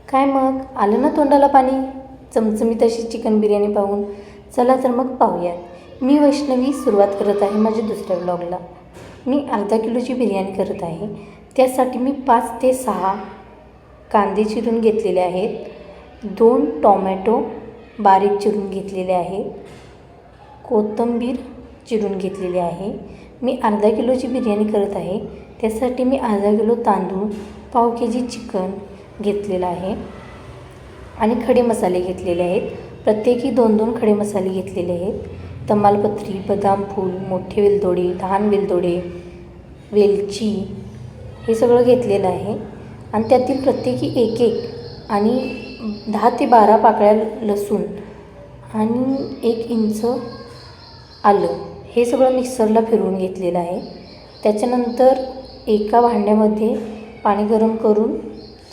काय मग आलं ना तोंडाला पाणी चमचमीत अशी चिकन बिर्याणी पाहून? चला तर मग पाहूयात. मी वैष्णवी सुरुवात करत आहे माझ्या दुसऱ्या व्लॉगला. मी अर्धा किलोची बिर्याणी करत आहे. त्यासाठी मी 5 ते 6 कांदे चिरून घेतलेले आहेत. 2 टोमॅटो बारीक चिरून घेतलेले आहेत. कोथिंबीर चिरून घेतलेली आहे. मी अर्धा किलोची बिर्याणी करत आहे. त्यासाठी मी अर्धा किलो तांदूळ, पाव के-जी चिकन घेतलेलं आहे आणि खडे मसाले घेतलेले आहेत. प्रत्येकी 2-2 खडे मसाले घेतलेले आहेत. तमालपत्री, बदाम फूल, मोठे वेलदोडे, लहान वेलदोडे, वेलची हे सगळं घेतलेलं आहे. आणि त्यातील प्रत्येकी 1-1 आणि 10 ते 12 पाकळ्या लसूण आणि 1 इंच आलं हे सगळं मिक्सरला फिरवून घेतलेलं आहे. त्याच्यानंतर एका भांड्यामध्ये पाणी गरम करून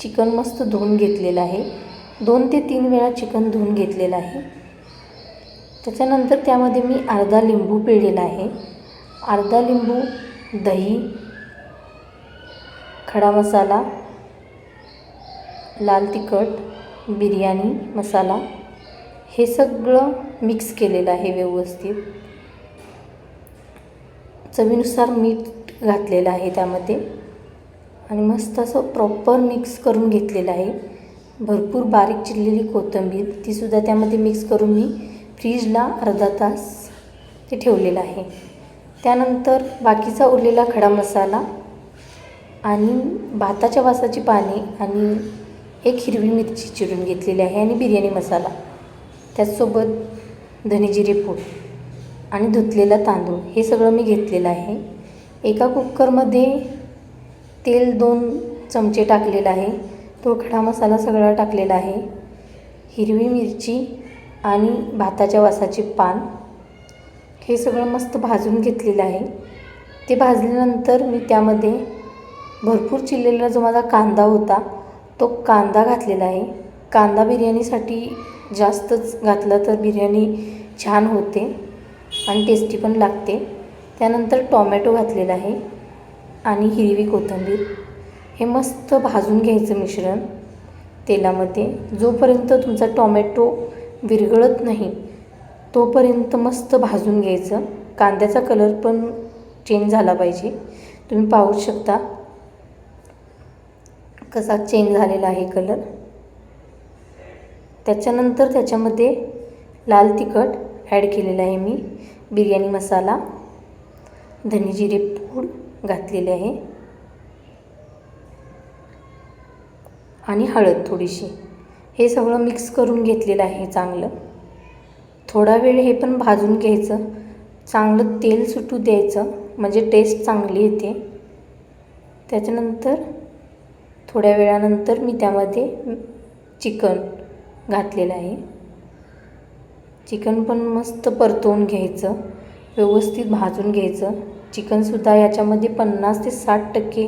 चिकन मस्त धुवून घेतलेलं आहे. 2 ते 3 वेळा चिकन धुवून घेतलेलं आहे. त्याच्यानंतर त्यामध्ये मी अर्धा लिंबू पिळलेला आहे. अर्धा लिंबू, दही, खडा मसाला, लाल तिखट, बिर्याणी मसाला हे सगळं मिक्स केलेलं आहे व्यवस्थित. चवीनुसार मीठ घातलेलं आहे त्यामध्ये आणि मस्त असं प्रॉपर मिक्स करून घेतलेलं आहे. भरपूर बारीक चिरलेली कोथिंबीर तीसुद्धा त्यामध्ये मिक्स करून मी फ्रीजला अर्धा तास ते ठेवलेलं आहे. त्यानंतर बाकीचा उरलेला खडा मसाला आणि भाताच्या वासाची पाने आणि 1 हिरवी मिरची चिरून घेतलेली आहे आणि बिर्याणी मसाला, त्याचसोबत धने जिरे पूड आणि धुतलेला तांदूळ हे सगळं मी घेतलेलं आहे. एका कुकरमध्ये तेल 2 चमचे टाकलेलं आहे. तो खडा मसाला सगळा टाकलेला आहे. हिरवी मिरची आणि भाताच्या वासाचे पान हे सगळं मस्त भाजून घेतलेलं आहे. ते भाजल्यानंतर मी त्यामध्ये भरपूर चिरलेला जो माझा कांदा होता तो कांदा घातलेला आहे. कांदा बिर्याणीसाठी जास्तच घातला तर बिर्याणी छान होते आणि टेस्टी पण लागते. त्यानंतर टोमॅटो घातलेला आहे आणि हिरवी कोथिंबीर हे मस्त भाजून घ्यायचं मिश्रण तेलामध्ये. जोपर्यंत तुमचा टोमॅटो विरघळत नाही तोपर्यंत मस्त भाजून घ्यायचं. कांद्याचा कलर पण चेंज झाला पाहिजे. तुम्ही पाहू शकता कसा चेंज झालेला आहे कलर. त्याच्यानंतर त्याच्यामध्ये लाल तिखट ॲड केलेलं आहे मी, बिर्याणी मसाला, धने जिरे पूड घातलेले आहे आणि हळद थोडीशी. हे सगळं मिक्स करून घेतलेलं आहे चांगलं. थोडा वेळ हे पण भाजून घ्यायचं. चांगलं तेल सुटू द्यायचं म्हणजे टेस्ट चांगली येते. त्याच्यानंतर थोड्या वेळानंतर मी त्यामध्ये चिकन घातलेलं आहे. चिकन पण मस्त परतवून घ्यायचं, व्यवस्थित भाजून घ्यायचं. चिकनसुद्धा याच्यामध्ये 50 ते 60%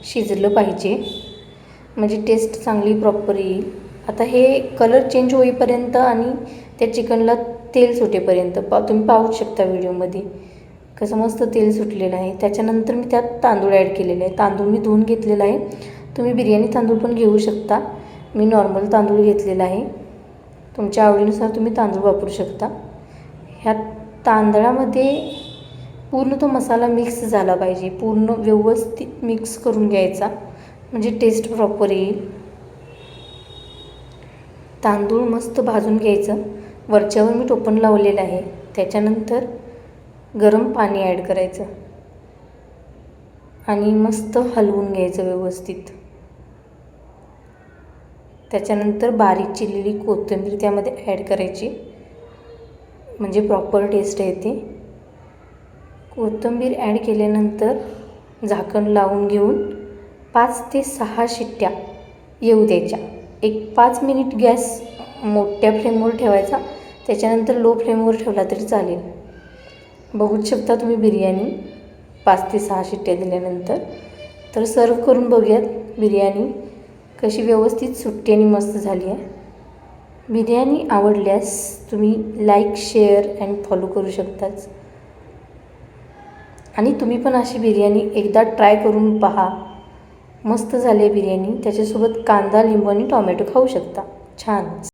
शिजलं पाहिजे म्हणजे टेस्ट चांगली प्रॉपर येईल. आता हे कलर चेंज होईपर्यंत आणि त्या चिकनला तेल सुटेपर्यंत तुम्ही पाहू शकता व्हिडिओमध्ये कसं मस्त तेल सुटलेलं आहे. त्याच्यानंतर मी त्यात तांदूळ ॲड केलेले आहे. तांदूळ मी धुवून घेतलेला आहे. तुम्ही बिर्याणी तांदूळ पण घेऊ शकता. मी नॉर्मल तांदूळ घेतलेला आहे. तुमच्या आवडीनुसार तुम्ही तांदूळ वापरू शकता. ह्या तांदळामध्ये पूर्ण तो मसाला मिक्स झाला पाहिजे. पूर्ण व्यवस्थित मिक्स करून घ्यायचा म्हणजे टेस्ट प्रॉपर येईल. तांदूळ मस्त भाजून घ्यायचं. वरच्यावर मी टोपण लावलेलं आहे. त्याच्यानंतर गरम पाणी ॲड करायचं आणि मस्त हलवून घ्यायचं व्यवस्थित. त्याच्यानंतर बारीक चिरलेली कोथिंबीर त्यामध्ये ॲड करायची म्हणजे प्रॉपर टेस्ट येते. कोथिंबीर ॲड केल्यानंतर झाकण लावून घेऊन 5 ते 6 शिट्ट्या येऊ द्यायच्या. एक 5 मिनिट गॅस मोठ्या फ्लेमवर ठेवायचा. त्याच्यानंतर लो फ्लेमवर ठेवला तरी चालेल. बघूच शकता तुम्ही बिर्याणी 5 ते 6 शिट्ट्या दिल्यानंतर. तर सर्व करून बघूयात बिर्याणी कशी व्यवस्थित सुट्टी आणि मस्त झाली आहे. बिर्याणी आवडल्यास तुम्ही लाईक, शेअर अँड फॉलो करू शकताच. आणि तुम्ही पण अशी बिर्याणी एकदा ट्राय करून पहा. मस्त झाली आहे बिर्याणी. त्याच्यासोबत कांदा, लिंबू आणि टोमॅटो खाऊ शकता. छान.